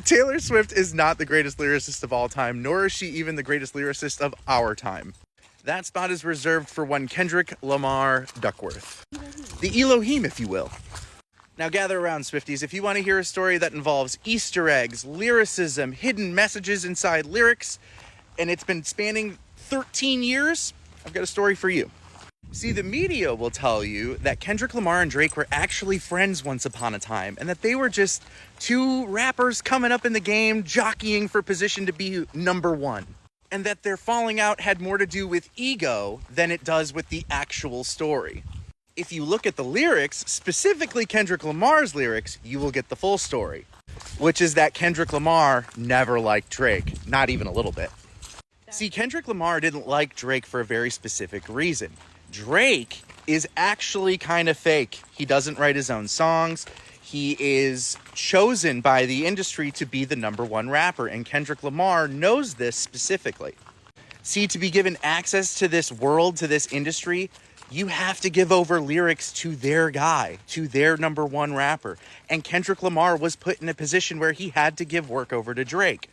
Taylor Swift is not the greatest lyricist of all time, nor is she even the greatest lyricist of our time. That spot is reserved for one Kendrick Lamar Duckworth. The Elohim, if you will. Now gather around, Swifties, if you want to hear a story that involves Easter eggs, lyricism, hidden messages inside lyrics, and it's been spanning 13 years, I've got a story for you. See, the media will tell you that Kendrick Lamar and Drake were actually friends once upon a time, and that they were just two rappers coming up in the game, jockeying for position to be number one. And that their falling out had more to do with ego than it does with the actual story. If you look at the lyrics, specifically Kendrick Lamar's lyrics, you will get the full story, which is that Kendrick Lamar never liked Drake, not even a little bit. See, Kendrick Lamar didn't like Drake for a very specific reason. Drake is actually kind of fake. He doesn't write his own songs. He is chosen by the industry to be the number one rapper, and Kendrick Lamar knows this specifically. See, to be given access to this world, to this industry, you have to give over lyrics to their guy, to their number one rapper. And Kendrick Lamar was put in a position where he had to give work over to Drake,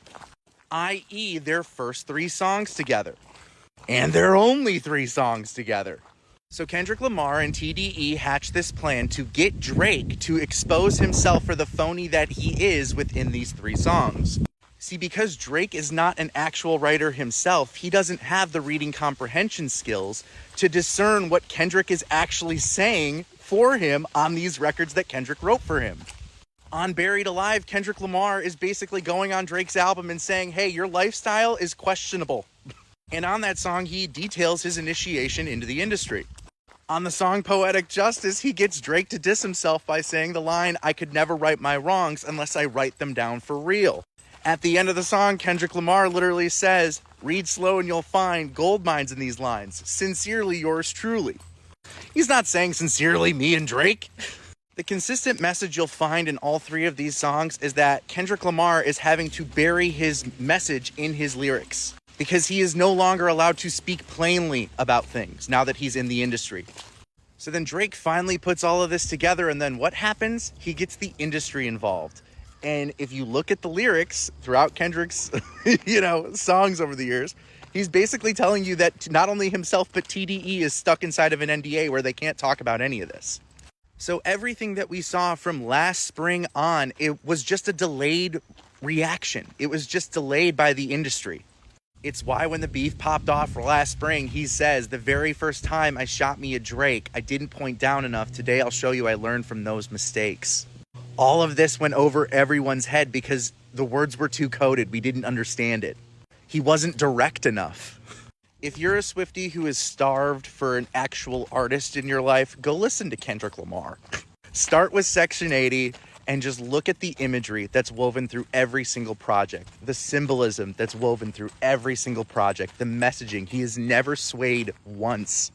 i.e. their first 3 songs together. And their only 3 songs together. So Kendrick Lamar and TDE hatched this plan to get Drake to expose himself for the phony that he is within these 3 songs. See, because Drake is not an actual writer himself, he doesn't have the reading comprehension skills to discern what Kendrick is actually saying for him on these records that Kendrick wrote for him. On Buried Alive, Kendrick Lamar is basically going on Drake's album and saying, hey, your lifestyle is questionable. And on that song, he details his initiation into the industry. On the song Poetic Justice, he gets Drake to diss himself by saying the line, I could never right my wrongs unless I write them down for real. At the end of the song, Kendrick Lamar literally says, read slow and you'll find gold mines in these lines. Sincerely yours truly. He's not saying sincerely me and Drake. The consistent message you'll find in all 3 of these songs is that Kendrick Lamar is having to bury his message in his lyrics, because he is no longer allowed to speak plainly about things now that he's in the industry. So then Drake finally puts all of this together, and then what happens? He gets the industry involved. And if you look at the lyrics throughout Kendrick's, songs over the years, he's basically telling you that not only himself, but TDE is stuck inside of an NDA where they can't talk about any of this. So everything that we saw from last spring on, it was just a delayed reaction. It was just delayed by the industry. It's why when the beef popped off last spring, he says, the very first time I shot me a Drake, I didn't point down enough. Today I'll show you I learned from those mistakes. All of this went over everyone's head because the words were too coded. We didn't understand it. He wasn't direct enough. If you're a Swiftie who is starved for an actual artist in your life, go listen to Kendrick Lamar. Start with Section 80 and just look at the imagery that's woven through every single project, the symbolism that's woven through every single project, the messaging. He has never swayed once.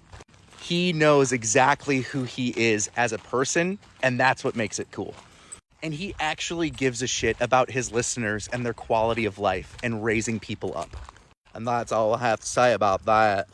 He knows exactly who he is as a person, and that's what makes it cool. And he actually gives a shit about his listeners and their quality of life and raising people up. And that's all I have to say about that.